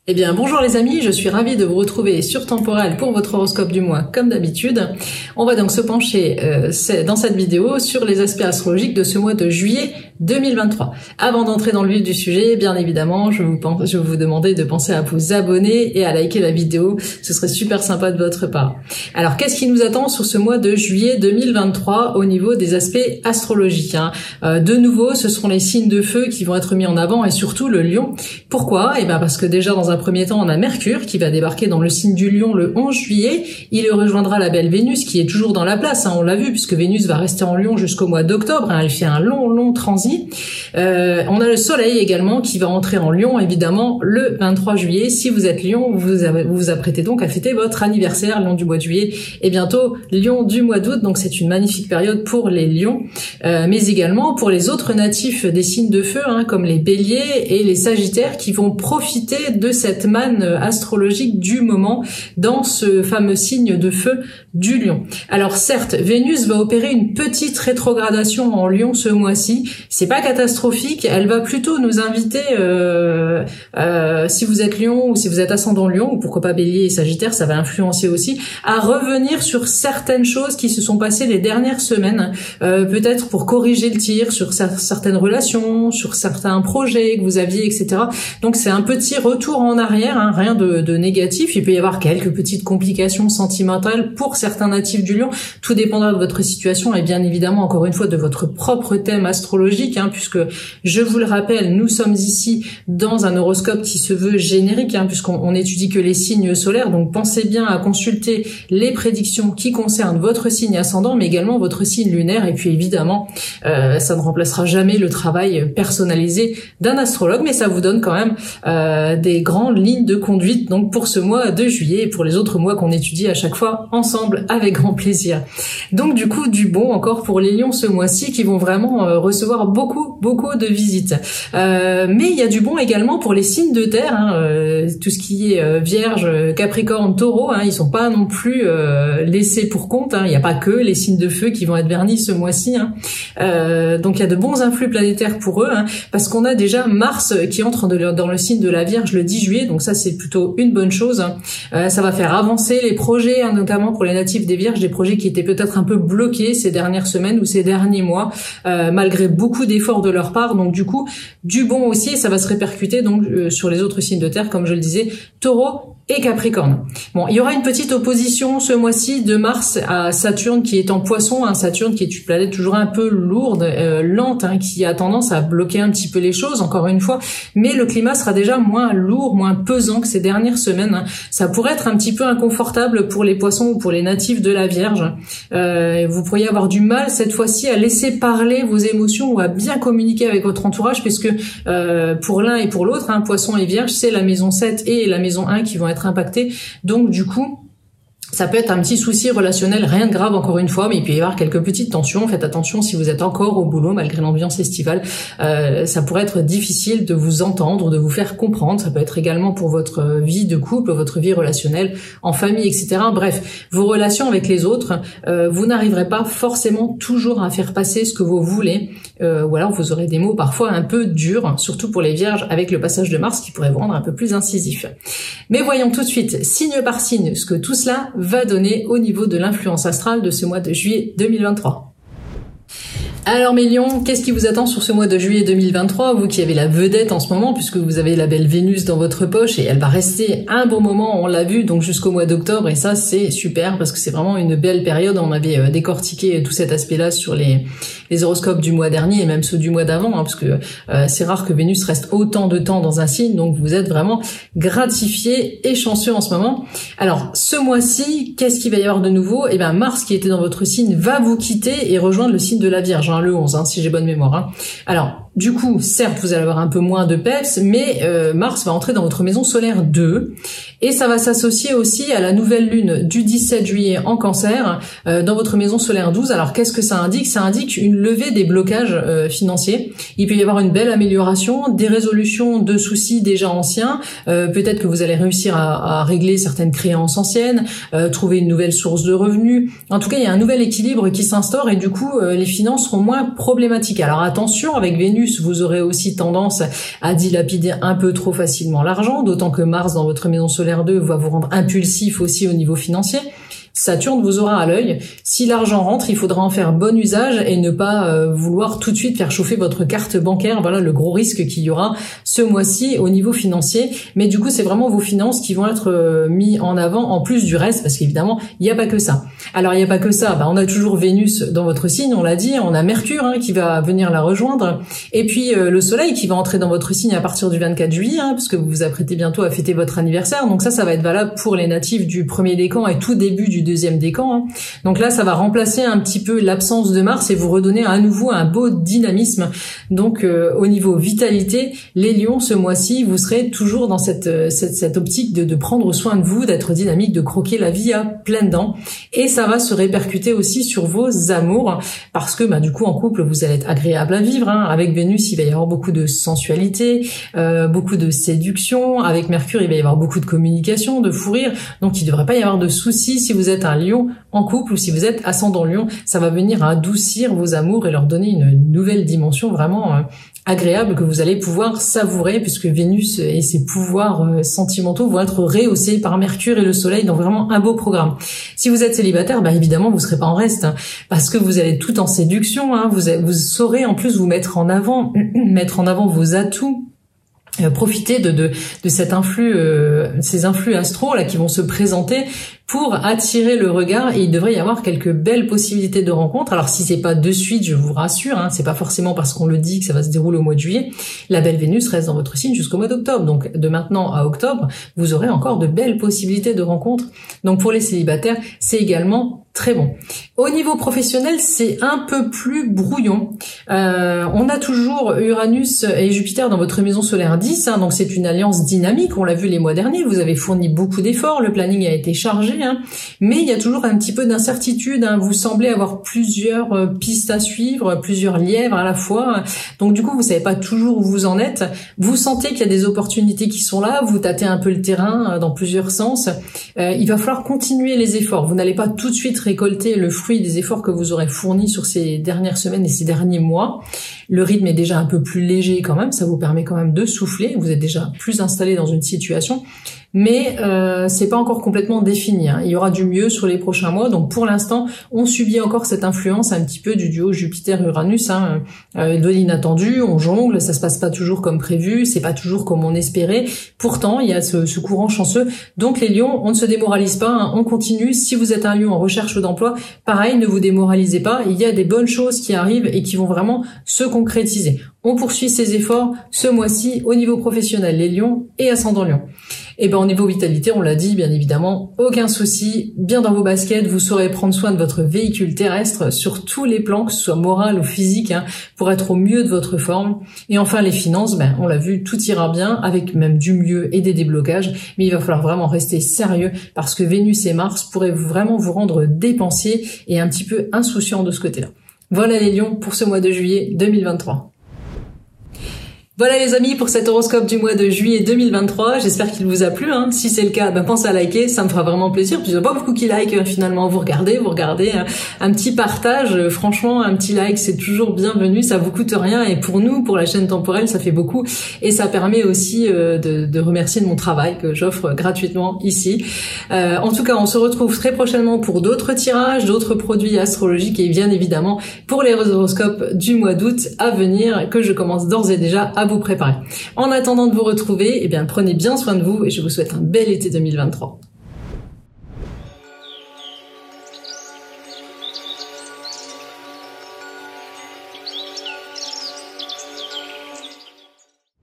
Eh bien, bonjour les amis, je suis ravie de vous retrouver sur Temporel pour votre horoscope du mois, comme d'habitude. On va donc se pencher dans cette vidéo sur les aspects astrologiques de ce mois de juillet 2023. Avant d'entrer dans le vif du sujet, bien évidemment, je vais vous demander de penser à vous abonner et à liker la vidéo, ce serait super sympa de votre part. Alors, qu'est-ce qui nous attend sur ce mois de juillet 2023 au niveau des aspects astrologiques, De nouveau, ce seront les signes de feu qui vont être mis en avant et surtout le lion. Pourquoi ? Eh bien, parce que déjà dans un premier temps, on a Mercure qui va débarquer dans le signe du Lion le 11 juillet. Il rejoindra la belle Vénus qui est toujours dans la place, on l'a vu, puisque Vénus va rester en Lion jusqu'au mois d'octobre. Elle fait un long transit. On a le Soleil également qui va entrer en Lion, évidemment, le 23 juillet. Si vous êtes Lion, vous vous apprêtez donc à fêter votre anniversaire, Lion du mois de juillet, et bientôt Lion du mois d'août. Donc c'est une magnifique période pour les Lions, mais également pour les autres natifs des signes de feu, comme les Béliers et les Sagittaires, qui vont profiter de cette manne astrologique du moment dans ce fameux signe de feu du Lion. Alors certes, Vénus va opérer une petite rétrogradation en Lion ce mois-ci. C'est pas catastrophique, elle va plutôt nous inviter, si vous êtes Lion ou si vous êtes ascendant Lion, ou pourquoi pas Bélier et Sagittaire, ça va influencer aussi, à revenir sur certaines choses qui se sont passées les dernières semaines, peut-être pour corriger le tir sur certaines relations, sur certains projets que vous aviez, etc. Donc c'est un petit retour en arrière, rien de négatif. Il peut y avoir quelques petites complications sentimentales pour certains natifs du Lion. Tout dépendra de votre situation et bien évidemment, encore une fois, de votre propre thème astrologique, puisque, je vous le rappelle, nous sommes ici dans un horoscope qui se veut générique, puisqu'on étudie que les signes solaires. Donc pensez bien à consulter les prédictions qui concernent votre signe ascendant, mais également votre signe lunaire. Et puis évidemment, ça ne remplacera jamais le travail personnalisé d'un astrologue, mais ça vous donne quand même des grandes lignes de conduite donc pour ce mois de juillet et pour les autres mois qu'on étudie à chaque fois ensemble avec grand plaisir. Donc du coup, du bon encore pour les lions ce mois-ci qui vont vraiment recevoir beaucoup de visites. Mais il y a du bon également pour les signes de terre, tout ce qui est Vierge, Capricorne, Taureau, ils sont pas non plus laissés pour compte. Il n'y a pas que les signes de feu qui vont être vernis ce mois-ci. Donc il y a de bons influx planétaires pour eux, parce qu'on a déjà Mars qui entre dans le signe de la Vierge le 10 juillet, donc ça c'est plutôt une bonne chose. Ça va faire avancer les projets, notamment pour les natifs des Vierges, des projets qui étaient peut-être un peu bloqués ces dernières semaines ou ces derniers mois, malgré beaucoup d'efforts de leur part. Donc du coup, du bon aussi, et ça va se répercuter donc sur les autres signes de terre, comme je le disais, Taureau et Capricorne. Bon, il y aura une petite opposition ce mois-ci de Mars à Saturne qui est en Poisson, Saturne qui est une planète toujours un peu lourde, lente, qui a tendance à bloquer un petit peu les choses, encore une fois, mais le climat sera déjà moins lourd, moins pesant que ces dernières semaines. Ça pourrait être un petit peu inconfortable pour les Poissons ou pour les natifs de la Vierge. Vous pourriez avoir du mal cette fois-ci à laisser parler vos émotions ou à bien communiquer avec votre entourage, puisque pour l'un et pour l'autre, Poisson et Vierge, c'est la maison 7 et la maison 1 qui vont être impactés. Donc du coup, ça peut être un petit souci relationnel, rien de grave encore une fois, mais il peut y avoir quelques petites tensions. Faites attention si vous êtes encore au boulot malgré l'ambiance estivale. Ça pourrait être difficile de vous entendre, de vous faire comprendre. Ça peut être également pour votre vie de couple, votre vie relationnelle, en famille, etc. Bref, vos relations avec les autres, vous n'arriverez pas forcément toujours à faire passer ce que vous voulez. Ou alors vous aurez des mots parfois un peu durs, surtout pour les Vierges avec le passage de Mars qui pourrait vous rendre un peu plus incisif. Mais voyons tout de suite, signe par signe, ce que tout cela va donner au niveau de l'influence astrale de ce mois de juillet 2023. Alors mes lions, qu'est-ce qui vous attend sur ce mois de juillet 2023, vous qui avez la vedette en ce moment, puisque vous avez la belle Vénus dans votre poche et elle va rester un bon moment, on l'a vu, donc jusqu'au mois d'octobre, et ça c'est super parce que c'est vraiment une belle période. On avait décortiqué tout cet aspect-là sur les horoscopes du mois dernier et même ceux du mois d'avant, parce que c'est rare que Vénus reste autant de temps dans un signe, donc vous êtes vraiment gratifié et chanceux en ce moment. Alors ce mois-ci, qu'est-ce qu'il va y avoir de nouveau ? Eh bien Mars qui était dans votre signe va vous quitter et rejoindre le signe de la Vierge, le 11, si j'ai bonne mémoire. Alors, du coup, certes, vous allez avoir un peu moins de peps, mais Mars va entrer dans votre maison solaire 2, et ça va s'associer aussi à la nouvelle lune du 17 juillet en Cancer, dans votre maison solaire 12. Alors, qu'est-ce que ça indique ? Ça indique une levée des blocages financiers. Il peut y avoir une belle amélioration, des résolutions de soucis déjà anciens, peut-être que vous allez réussir à régler certaines créances anciennes, trouver une nouvelle source de revenus. En tout cas, il y a un nouvel équilibre qui s'instaure, et du coup, les finances seront moins problématiques. Alors attention, avec Vénus Vénus, vous aurez aussi tendance à dilapider un peu trop facilement l'argent, d'autant que Mars dans votre maison solaire 2 va vous rendre impulsif aussi au niveau financier. Saturne vous aura à l'œil. Si l'argent rentre, il faudra en faire bon usage et ne pas vouloir tout de suite faire chauffer votre carte bancaire. Voilà le gros risque qu'il y aura ce mois-ci au niveau financier. Mais du coup, c'est vraiment vos finances qui vont être mis en avant en plus du reste, parce qu'évidemment, il n'y a pas que ça. Alors, il n'y a pas que ça. On a toujours Vénus dans votre signe, on l'a dit. On a Mercure qui va venir la rejoindre. Et puis, le Soleil qui va entrer dans votre signe à partir du 24 juillet, parce que vous vous apprêtez bientôt à fêter votre anniversaire. Donc ça va être valable pour les natifs du premier décan et tout début du deuxième décan. Donc là, ça va remplacer un petit peu l'absence de Mars et vous redonner à nouveau un beau dynamisme. Donc au niveau vitalité, les lions, ce mois-ci, vous serez toujours dans cette optique de prendre soin de vous, d'être dynamique, de croquer la vie à pleines dents. Et ça va se répercuter aussi sur vos amours, parce que du coup, en couple, vous allez être agréable à vivre. Avec Vénus, il va y avoir beaucoup de sensualité, beaucoup de séduction. Avec Mercure, il va y avoir beaucoup de communication, de fou rire. Donc il ne devrait pas y avoir de soucis si vous êtes un lion en couple ou si vous êtes ascendant lion. Ça va venir adoucir vos amours et leur donner une nouvelle dimension vraiment agréable que vous allez pouvoir savourer, puisque Vénus et ses pouvoirs sentimentaux vont être rehaussés par Mercure et le Soleil dans vraiment un beau programme. Si vous êtes célibataire, évidemment vous serez pas en reste, parce que vous allez tout en séduction. Vous saurez en plus vous mettre en avant vos atouts. Profiter de cet influx, ces influx astro là qui vont se présenter pour attirer le regard, et il devrait y avoir quelques belles possibilités de rencontres. Alors si c'est pas de suite, je vous rassure, c'est pas forcément parce qu'on le dit que ça va se dérouler au mois de juillet. La belle Vénus reste dans votre signe jusqu'au mois d'octobre, donc de maintenant à octobre, vous aurez encore de belles possibilités de rencontres. Donc pour les célibataires, c'est également très bon. Au niveau professionnel, c'est un peu plus brouillon. On a toujours Uranus et Jupiter dans votre maison solaire 10, donc c'est une alliance dynamique, on l'a vu les mois derniers, vous avez fourni beaucoup d'efforts, le planning a été chargé, mais il y a toujours un petit peu d'incertitude, vous semblez avoir plusieurs pistes à suivre, plusieurs lièvres à la fois, donc du coup vous savez pas toujours où vous en êtes, vous sentez qu'il y a des opportunités qui sont là, vous tâtez un peu le terrain dans plusieurs sens, il va falloir continuer les efforts, vous n'allez pas tout de suite récolter le fruit des efforts que vous aurez fournis sur ces dernières semaines et ces derniers mois. Le rythme est déjà un peu plus léger quand même, ça vous permet quand même de souffler, vous êtes déjà plus installé dans une situation, mais c'est pas encore complètement défini. Il y aura du mieux sur les prochains mois, donc pour l'instant, on subit encore cette influence un petit peu du duo Jupiter-Uranus, de l'inattendu, on jongle, ça se passe pas toujours comme prévu, c'est pas toujours comme on espérait, pourtant il y a ce courant chanceux, donc les lions, on ne se démoralise pas, on continue. Si vous êtes un lion en recherche d'emploi, pareil, ne vous démoralisez pas, il y a des bonnes choses qui arrivent et qui vont vraiment se concrétiser. On poursuit ses efforts ce mois-ci au niveau professionnel, les lions et ascendant lion. Et au niveau vitalité, on l'a dit, bien évidemment, aucun souci, bien dans vos baskets, vous saurez prendre soin de votre véhicule terrestre sur tous les plans, que ce soit moral ou physique, pour être au mieux de votre forme. Et enfin, les finances, on l'a vu, tout ira bien, avec même du mieux et des déblocages, mais il va falloir vraiment rester sérieux, parce que Vénus et Mars pourraient vraiment vous rendre dépensier et un petit peu insouciant de ce côté-là. Voilà les lions pour ce mois de juillet 2023. Voilà les amis pour cet horoscope du mois de juillet 2023, j'espère qu'il vous a plu, si c'est le cas, pensez à liker, ça me fera vraiment plaisir, puis il n'y a pas beaucoup qui like finalement, vous regardez, un petit partage, franchement un petit like c'est toujours bienvenu, ça vous coûte rien, et pour nous, pour la chaîne temporelle, ça fait beaucoup, et ça permet aussi de remercier de mon travail que j'offre gratuitement ici. En tout cas, on se retrouve très prochainement pour d'autres tirages, d'autres produits astrologiques, et bien évidemment pour les horoscopes du mois d'août à venir, que je commence d'ores et déjà à vous préparer. En attendant de vous retrouver, prenez bien soin de vous et je vous souhaite un bel été 2023.